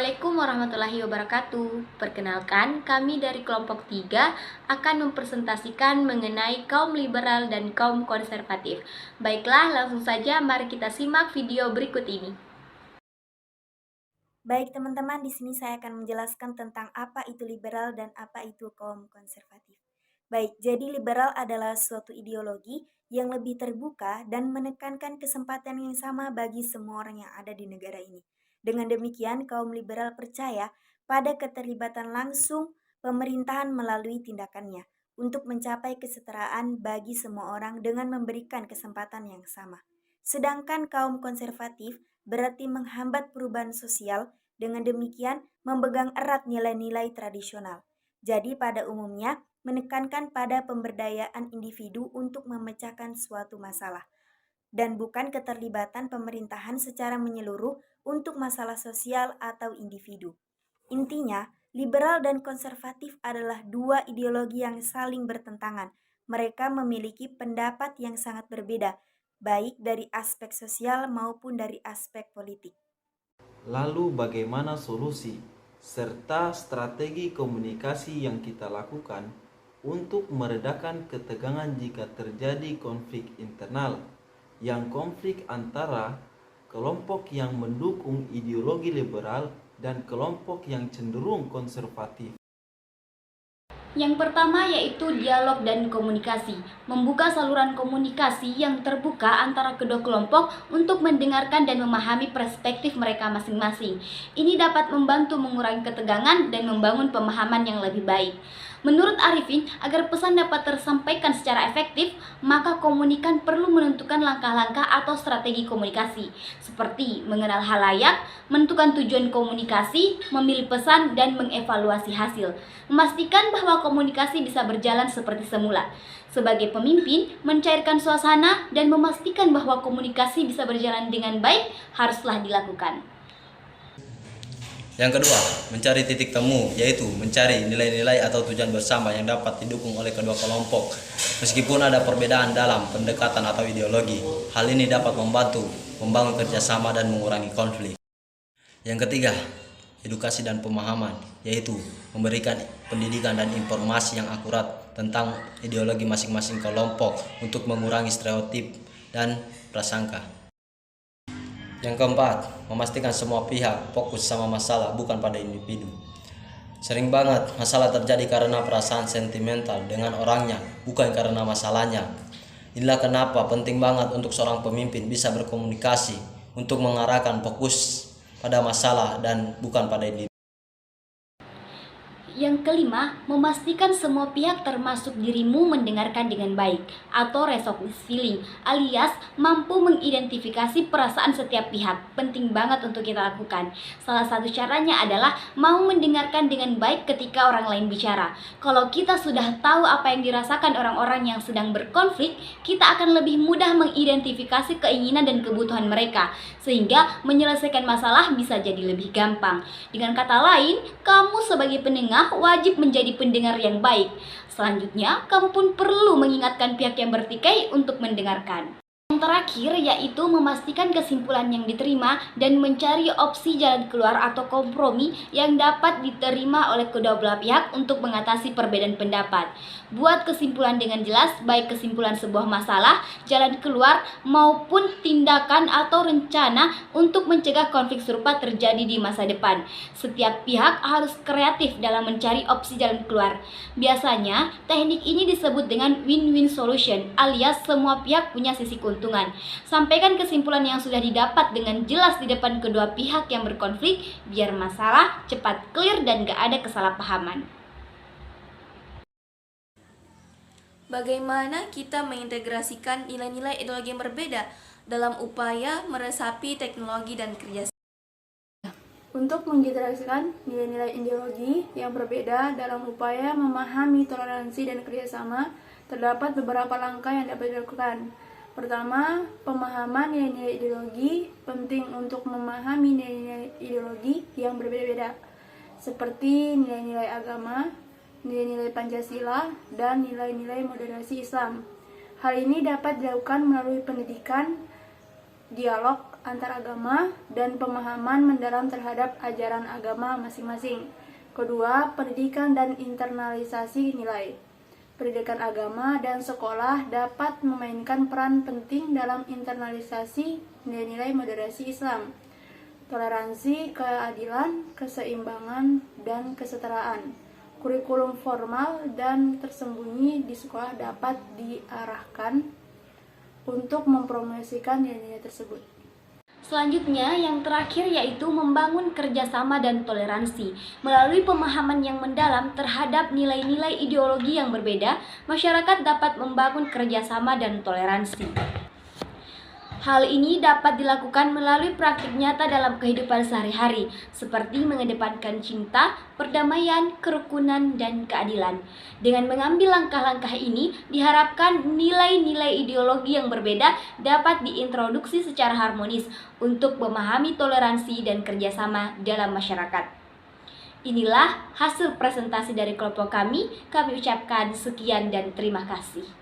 Assalamualaikum warahmatullahi wabarakatuh. Perkenalkan, kami dari kelompok 3 akan mempresentasikan mengenai kaum liberal dan kaum konservatif. Baiklah, langsung saja mari kita simak video berikut ini. Baik teman-teman, di sini saya akan menjelaskan tentang apa itu liberal dan apa itu kaum konservatif. Baik, jadi liberal adalah suatu ideologi yang lebih terbuka dan menekankan kesempatan yang sama bagi semua orang yang ada di negara ini. Dengan demikian, kaum liberal percaya pada keterlibatan langsung pemerintahan melalui tindakannya untuk mencapai kesetaraan bagi semua orang dengan memberikan kesempatan yang sama. Sedangkan kaum konservatif berarti menghambat perubahan sosial, dengan demikian memegang erat nilai-nilai tradisional. Jadi pada umumnya menekankan pada pemberdayaan individu untuk memecahkan suatu masalah dan bukan keterlibatan pemerintahan secara menyeluruh untuk masalah sosial atau individu. Intinya, liberal dan konservatif adalah dua ideologi yang saling bertentangan. Mereka memiliki pendapat yang sangat berbeda, baik dari aspek sosial maupun dari aspek politik. Lalu bagaimana solusi serta strategi komunikasi yang kita lakukan untuk meredakan ketegangan jika terjadi konflik internal, yang konflik antara kelompok yang mendukung ideologi liberal dan kelompok yang cenderung konservatif. Yang pertama yaitu dialog dan komunikasi. Membuka saluran komunikasi yang terbuka antara kedua kelompok untuk mendengarkan dan memahami perspektif mereka masing-masing. Ini dapat membantu mengurangi ketegangan dan membangun pemahaman yang lebih baik. Menurut Arifin, agar pesan dapat tersampaikan secara efektif, maka komunikan perlu menentukan langkah-langkah atau strategi komunikasi, seperti mengenal halayak, menentukan tujuan komunikasi, memilih pesan, dan mengevaluasi hasil. Memastikan bahwa komunikasi bisa berjalan seperti semula. Sebagai pemimpin, mencairkan suasana dan memastikan bahwa komunikasi bisa berjalan dengan baik haruslah dilakukan. Yang kedua, mencari titik temu, yaitu mencari nilai-nilai atau tujuan bersama yang dapat didukung oleh kedua kelompok. Meskipun ada perbedaan dalam pendekatan atau ideologi, hal ini dapat membantu membangun kerjasama dan mengurangi konflik. Yang ketiga, edukasi dan pemahaman, yaitu memberikan pendidikan dan informasi yang akurat tentang ideologi masing-masing kelompok untuk mengurangi stereotip dan prasangka. Yang keempat, memastikan semua pihak fokus sama masalah, bukan pada individu. Sering banget masalah terjadi karena perasaan sentimental dengan orangnya, bukan karena masalahnya. Inilah kenapa penting banget untuk seorang pemimpin bisa berkomunikasi untuk mengarahkan fokus pada masalah dan bukan pada individu. Yang kelima, memastikan semua pihak termasuk dirimu mendengarkan dengan baik atau resonance feeling, alias mampu mengidentifikasi perasaan setiap pihak. Penting banget untuk kita lakukan. Salah satu caranya adalah mau mendengarkan dengan baik ketika orang lain bicara. Kalau kita sudah tahu apa yang dirasakan orang-orang yang sedang berkonflik, kita akan lebih mudah mengidentifikasi keinginan dan kebutuhan mereka, sehingga menyelesaikan masalah bisa jadi lebih gampang. Dengan kata lain, kamu sebagai pendengar wajib menjadi pendengar yang baik. Selanjutnya, kamu pun perlu mengingatkan pihak yang bertikai untuk mendengarkan. Yang terakhir yaitu memastikan kesimpulan yang diterima dan mencari opsi jalan keluar atau kompromi yang dapat diterima oleh kedua belah pihak untuk mengatasi perbedaan pendapat. Buat kesimpulan dengan jelas, baik kesimpulan sebuah masalah, jalan keluar, maupun tindakan atau rencana untuk mencegah konflik serupa terjadi di masa depan. Setiap pihak harus kreatif dalam mencari opsi jalan keluar. Biasanya, teknik ini disebut dengan win-win solution, alias semua pihak punya sisi keuntungan. Sampaikan kesimpulan yang sudah didapat dengan jelas di depan kedua pihak yang berkonflik, biar masalah cepat clear dan gak ada kesalahpahaman. Bagaimana kita mengintegrasikan nilai-nilai ideologi yang berbeda dalam upaya meresapi teknologi dan kerjasama? Untuk mengintegrasikan nilai-nilai ideologi yang berbeda dalam upaya memahami toleransi dan kerjasama, terdapat beberapa langkah yang dapat dilakukan. Pertama, pemahaman nilai-nilai ideologi. Penting untuk memahami nilai-nilai ideologi yang berbeda-beda, seperti nilai-nilai agama, nilai-nilai Pancasila, dan nilai-nilai moderasi Islam. Hal ini dapat dilakukan melalui pendidikan, dialog, antaragama, dan pemahaman mendalam terhadap ajaran agama masing-masing. Kedua, pendidikan dan internalisasi nilai. Pendidikan agama dan sekolah dapat memainkan peran penting dalam internalisasi nilai-nilai moderasi Islam, toleransi, keadilan, keseimbangan, dan kesetaraan. Kurikulum formal dan tersembunyi di sekolah dapat diarahkan untuk mempromosikan nilai-nilai tersebut. Selanjutnya, yang terakhir yaitu membangun kerjasama dan toleransi. Melalui pemahaman yang mendalam terhadap nilai-nilai ideologi yang berbeda, masyarakat dapat membangun kerjasama dan toleransi. Hal ini dapat dilakukan melalui praktik nyata dalam kehidupan sehari-hari, seperti mengedepankan cinta, perdamaian, kerukunan, dan keadilan. Dengan mengambil langkah-langkah ini, diharapkan nilai-nilai ideologi yang berbeda dapat diintroduksi secara harmonis untuk memahami toleransi dan kerjasama dalam masyarakat. Inilah hasil presentasi dari kelompok kami. Kami ucapkan sekian dan terima kasih.